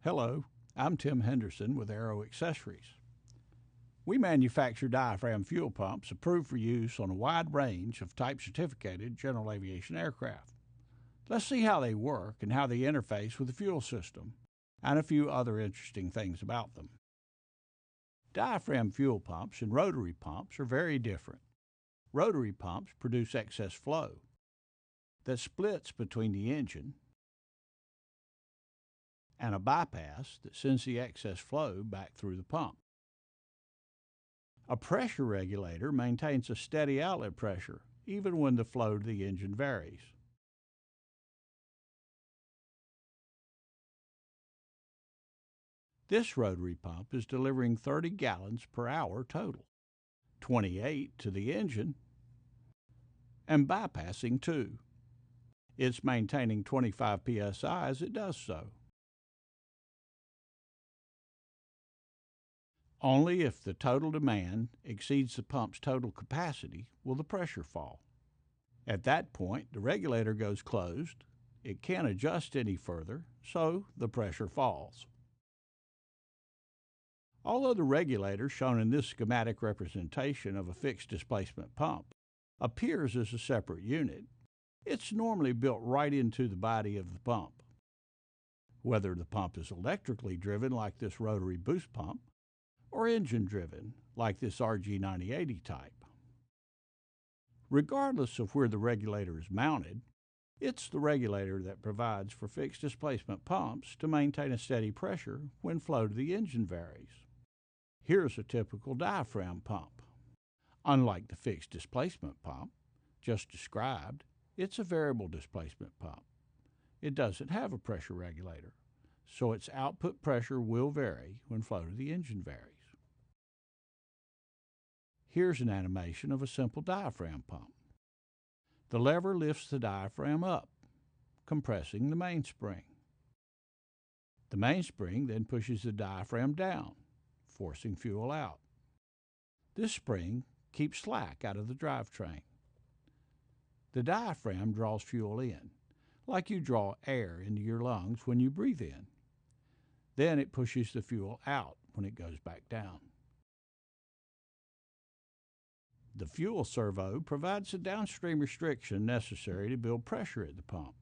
Hello, I'm Tim Henderson with Aero Accessories. We manufacture diaphragm fuel pumps approved for use on a wide range of type-certificated general aviation aircraft. Let's see how they work and how they interface with the fuel system, and a few other interesting things about them. Diaphragm fuel pumps and rotary pumps are very different. Rotary pumps produce excess flow that splits between the engine and a bypass that sends the excess flow back through the pump. A pressure regulator maintains a steady outlet pressure even when the flow to the engine varies. This rotary pump is delivering 30 gallons per hour total, 28 to the engine, and bypassing 2. It's maintaining 25 psi as it does so. Only if the total demand exceeds the pump's total capacity will the pressure fall. At that point, the regulator goes closed. It can't adjust any further, so the pressure falls. Although the regulator shown in this schematic representation of a fixed displacement pump appears as a separate unit, it's normally built right into the body of the pump. Whether the pump is electrically driven like this rotary boost pump, or engine-driven, like this RG9080 type. Regardless of where the regulator is mounted, it's the regulator that provides for fixed displacement pumps to maintain a steady pressure when flow to the engine varies. Here's a typical diaphragm pump. Unlike the fixed displacement pump just described, it's a variable displacement pump. It doesn't have a pressure regulator, so its output pressure will vary when flow to the engine varies. Here's an animation of a simple diaphragm pump. The lever lifts the diaphragm up, compressing the mainspring. The mainspring then pushes the diaphragm down, forcing fuel out. This spring keeps slack out of the drivetrain. The diaphragm draws fuel in, like you draw air into your lungs when you breathe in. Then it pushes the fuel out when it goes back down. The fuel servo provides the downstream restriction necessary to build pressure at the pump.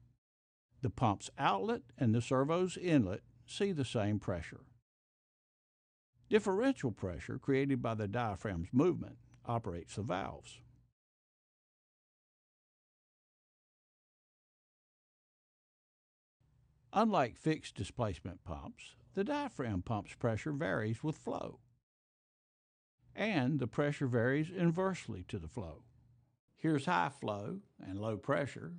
The pump's outlet and the servo's inlet see the same pressure. Differential pressure created by the diaphragm's movement operates the valves. Unlike fixed displacement pumps, the diaphragm pump's pressure varies with flow, and the pressure varies inversely to the flow. Here's high flow and low pressure,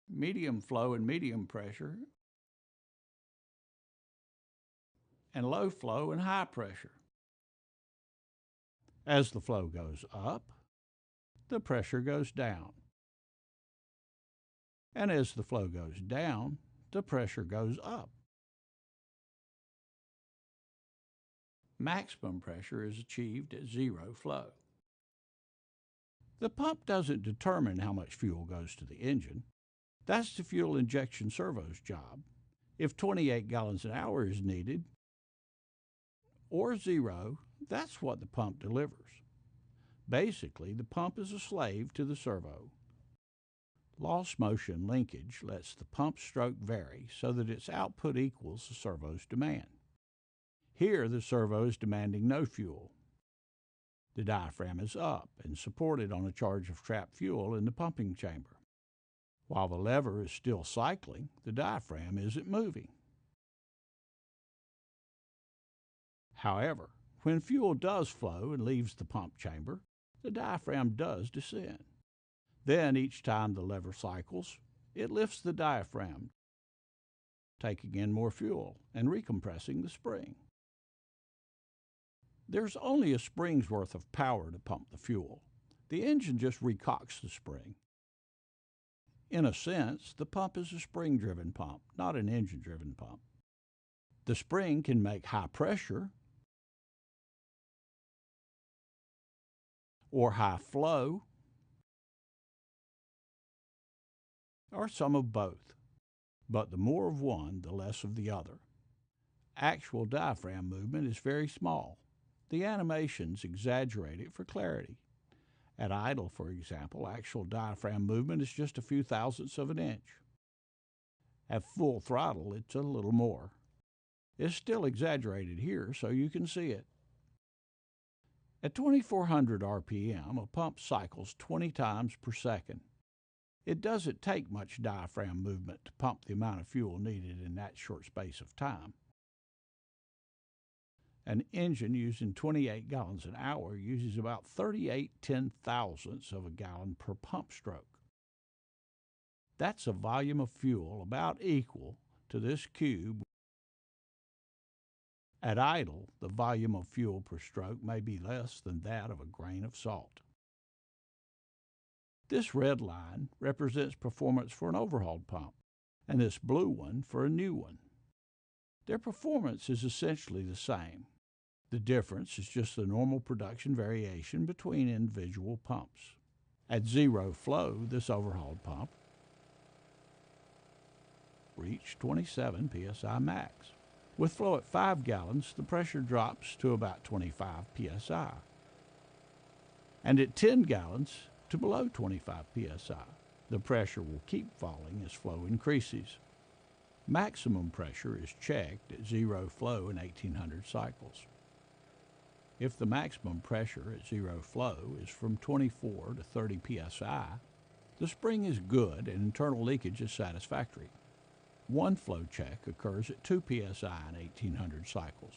medium flow and medium pressure, and low flow and high pressure. As the flow goes up, the pressure goes down. And as the flow goes down, the pressure goes up. Maximum pressure is achieved at zero flow. The pump doesn't determine how much fuel goes to the engine. That's the fuel injection servo's job. If 28 gallons an hour is needed, or 0, that's what the pump delivers. Basically, the pump is a slave to the servo. Loss motion linkage lets the pump stroke vary so that its output equals the servo's demand. Here, the servo is demanding no fuel. The diaphragm is up and supported on a charge of trapped fuel in the pumping chamber. While the lever is still cycling, the diaphragm isn't moving. However, when fuel does flow and leaves the pump chamber, the diaphragm does descend. Then, each time the lever cycles, it lifts the diaphragm, taking in more fuel and recompressing the spring. There's only a spring's worth of power to pump the fuel. The engine just recocks the spring. In a sense, the pump is a spring-driven pump, not an engine-driven pump. The spring can make high pressure or high flow, or some of both. But the more of one, the less of the other. actual diaphragm movement is very small. The animations exaggerate it for clarity. At idle, for example, actual diaphragm movement is just a few thousandths of an inch. At full throttle, it's a little more. It's still exaggerated here, so you can see it. At 2400 RPM, a pump cycles 20 times per second. It doesn't take much diaphragm movement to pump the amount of fuel needed in that short space of time. An engine using 28 gallons an hour uses about 38 ten-thousandths of a gallon per pump stroke. That's a volume of fuel about equal to this cube. At idle, the volume of fuel per stroke may be less than that of a grain of salt. This red line represents performance for an overhauled pump, and this blue one for a new one. Their performance is essentially the same. The difference is just the normal production variation between individual pumps. At zero flow, this overhauled pump reached 27 psi max. With flow at 5 gallons, the pressure drops to about 25 psi. And at 10 gallons, to below 25 psi. The pressure will keep falling as flow increases. Maximum pressure is checked at zero flow in 1800 cycles. If the maximum pressure at zero flow is from 24 to 30 psi, the spring is good and internal leakage is satisfactory. One flow check occurs at 2 psi in 1800 cycles.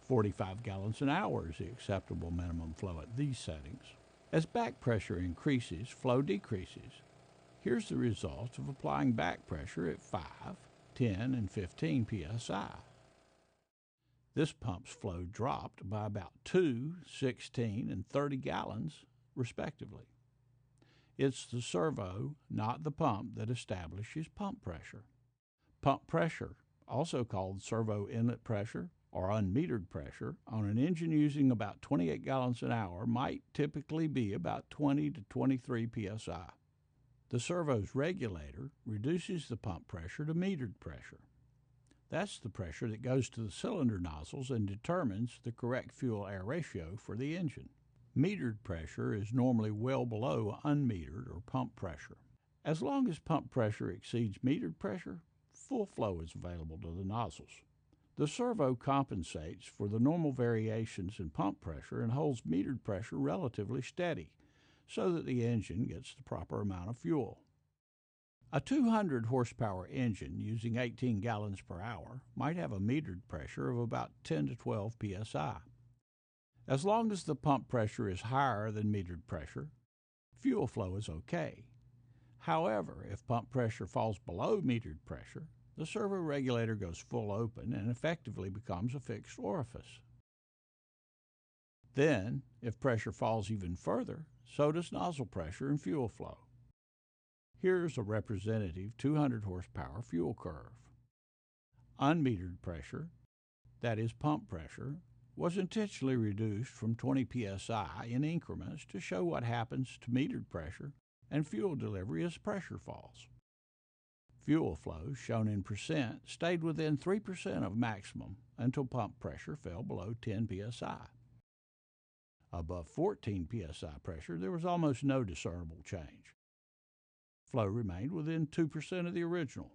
45 gallons an hour is the acceptable minimum flow at these settings. As back pressure increases, flow decreases. Here's the result of applying back pressure at 5, 10, and 15 psi. This pump's flow dropped by about 2, 16, and 30 gallons, respectively. It's the servo, not the pump, that establishes pump pressure. Pump pressure, also called servo inlet pressure or unmetered pressure, on an engine using about 28 gallons an hour might typically be about 20 to 23 psi. The servo's regulator reduces the pump pressure to metered pressure. That's the pressure that goes to the cylinder nozzles and determines the correct fuel-air ratio for the engine. Metered pressure is normally well below unmetered or pump pressure. As long as pump pressure exceeds metered pressure, full flow is available to the nozzles. The servo compensates for the normal variations in pump pressure and holds metered pressure relatively steady so that the engine gets the proper amount of fuel. A 200 horsepower engine using 18 gallons per hour might have a metered pressure of about 10 to 12 psi. As long as the pump pressure is higher than metered pressure, fuel flow is okay. However, if pump pressure falls below metered pressure, the servo regulator goes full open and effectively becomes a fixed orifice. Then, if pressure falls even further, so does nozzle pressure and fuel flow. Here's a representative 200 horsepower fuel curve. Unmetered pressure, that is pump pressure, was intentionally reduced from 20 psi in increments to show what happens to metered pressure and fuel delivery as pressure falls. Fuel flow, shown in percent, stayed within 3% of maximum until pump pressure fell below 10 psi. Above 14 psi pressure, there was almost no discernible change. Flow remained within 2% of the original.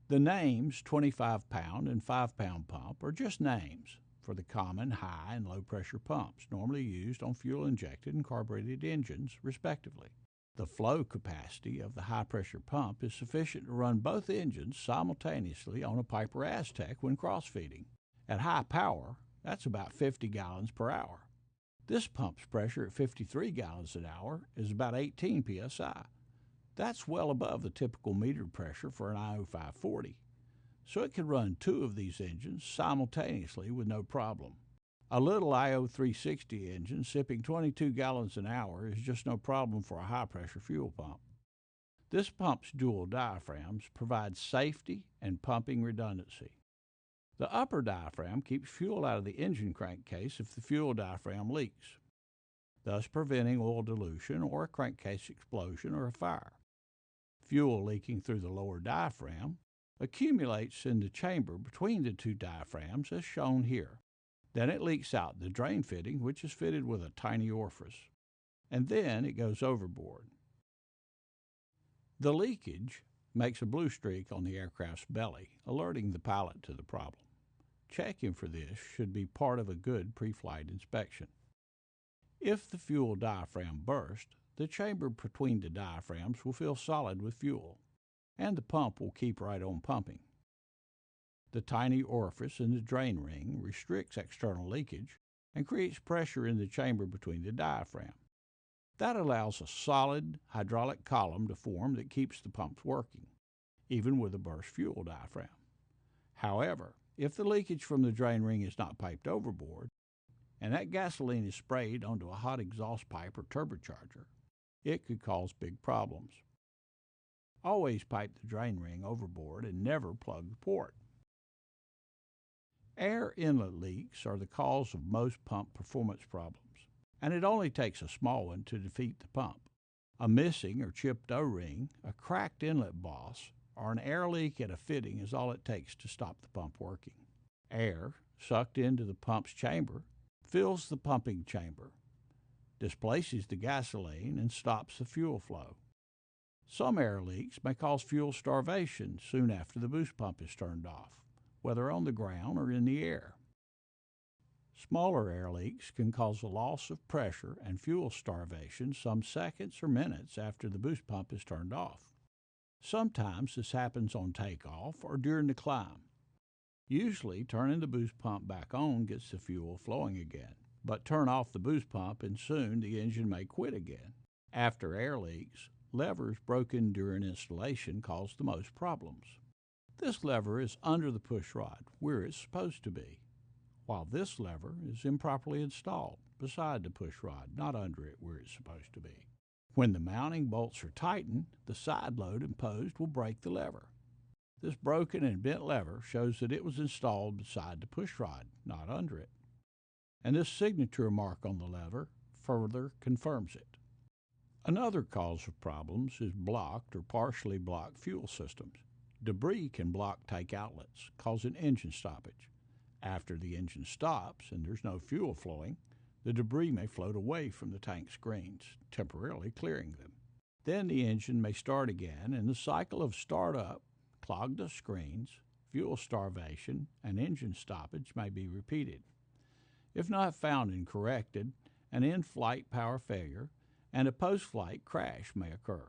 The names 25-pound and 5-pound pump are just names for the common high and low pressure pumps normally used on fuel-injected and carbureted engines, respectively. The flow capacity of the high-pressure pump is sufficient to run both engines simultaneously on a Piper Aztec when cross-feeding. At high power, that's about 50 gallons per hour. This pump's pressure at 53 gallons an hour is about 18 psi. That's well above the typical metered pressure for an IO 540, so it can run two of these engines simultaneously with no problem. A little IO 360 engine sipping 22 gallons an hour is just no problem for a high-pressure fuel pump. This pump's dual diaphragms provide safety and pumping redundancy. The upper diaphragm keeps fuel out of the engine crankcase if the fuel diaphragm leaks, thus preventing oil dilution or a crankcase explosion or a fire. Fuel leaking through the lower diaphragm accumulates in the chamber between the two diaphragms as shown here. Then it leaks out the drain fitting, which is fitted with a tiny orifice, and then it goes overboard. The leakage makes a blue streak on the aircraft's belly, alerting the pilot to the problem. Checking for this should be part of a good pre-flight inspection. If the fuel diaphragm bursts, the chamber between the diaphragms will fill solid with fuel, and the pump will keep right on pumping. The tiny orifice in the drain ring restricts external leakage and creates pressure in the chamber between the diaphragm. That allows a solid hydraulic column to form that keeps the pumps working, even with a burst fuel diaphragm. However, if the leakage from the drain ring is not piped overboard, and that gasoline is sprayed onto a hot exhaust pipe or turbocharger, it could cause big problems. Always pipe the drain ring overboard and never plug the port. Air inlet leaks are the cause of most pump performance problems, and it only takes a small one to defeat the pump. A missing or chipped O-ring, a cracked inlet boss, or an air leak at a fitting is all it takes to stop the pump working. Air, sucked into the pump's chamber, fills the pumping chamber, displaces the gasoline, and stops the fuel flow. Some air leaks may cause fuel starvation soon after the boost pump is turned off, whether on the ground or in the air. Smaller air leaks can cause a loss of pressure and fuel starvation some seconds or minutes after the boost pump is turned off. Sometimes this happens on takeoff or during the climb. Usually, turning the boost pump back on gets the fuel flowing again, but turn off the boost pump and soon the engine may quit again. After air leaks, levers broken during installation cause the most problems. This lever is under the push rod, where it's supposed to be, while this lever is improperly installed beside the push rod, not under it where it's supposed to be. When the mounting bolts are tightened, the side load imposed will break the lever. This broken and bent lever shows that it was installed beside the push rod, not under it. And this signature mark on the lever further confirms it. Another cause of problems is blocked or partially blocked fuel systems. Debris can block tank outlets, causing engine stoppage. After the engine stops and there's no fuel flowing, the debris may float away from the tank screens, temporarily clearing them. Then the engine may start again, and the cycle of startup, clogged screens, fuel starvation, and engine stoppage may be repeated. If not found and corrected, an in-flight power failure and a post-flight crash may occur.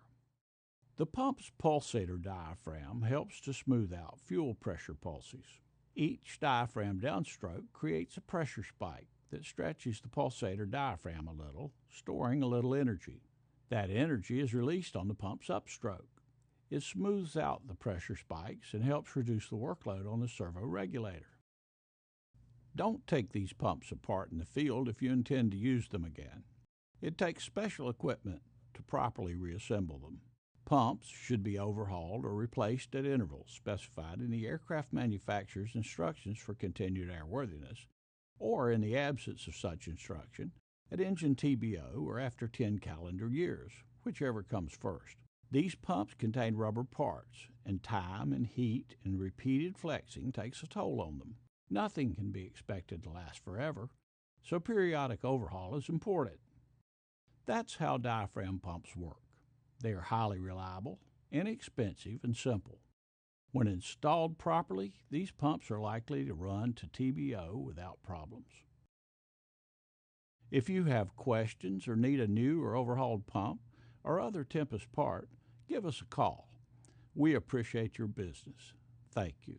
The pump's pulsator diaphragm helps to smooth out fuel pressure pulses. Each diaphragm downstroke creates a pressure spike that stretches the pulsator diaphragm a little, storing a little energy. That energy is released on the pump's upstroke. It smooths out the pressure spikes and helps reduce the workload on the servo regulator. Don't take these pumps apart in the field if you intend to use them again. It takes special equipment to properly reassemble them. Pumps should be overhauled or replaced at intervals specified in the aircraft manufacturer's instructions for continued airworthiness, or in the absence of such instruction, at engine TBO or after 10 calendar years, whichever comes first. These pumps contain rubber parts, and time and heat and repeated flexing takes a toll on them. Nothing can be expected to last forever, so periodic overhaul is important. That's how diaphragm pumps work. They are highly reliable, inexpensive, and simple. When installed properly, these pumps are likely to run to TBO without problems. If you have questions or need a new or overhauled pump or other Tempest part, give us a call. We appreciate your business. Thank you.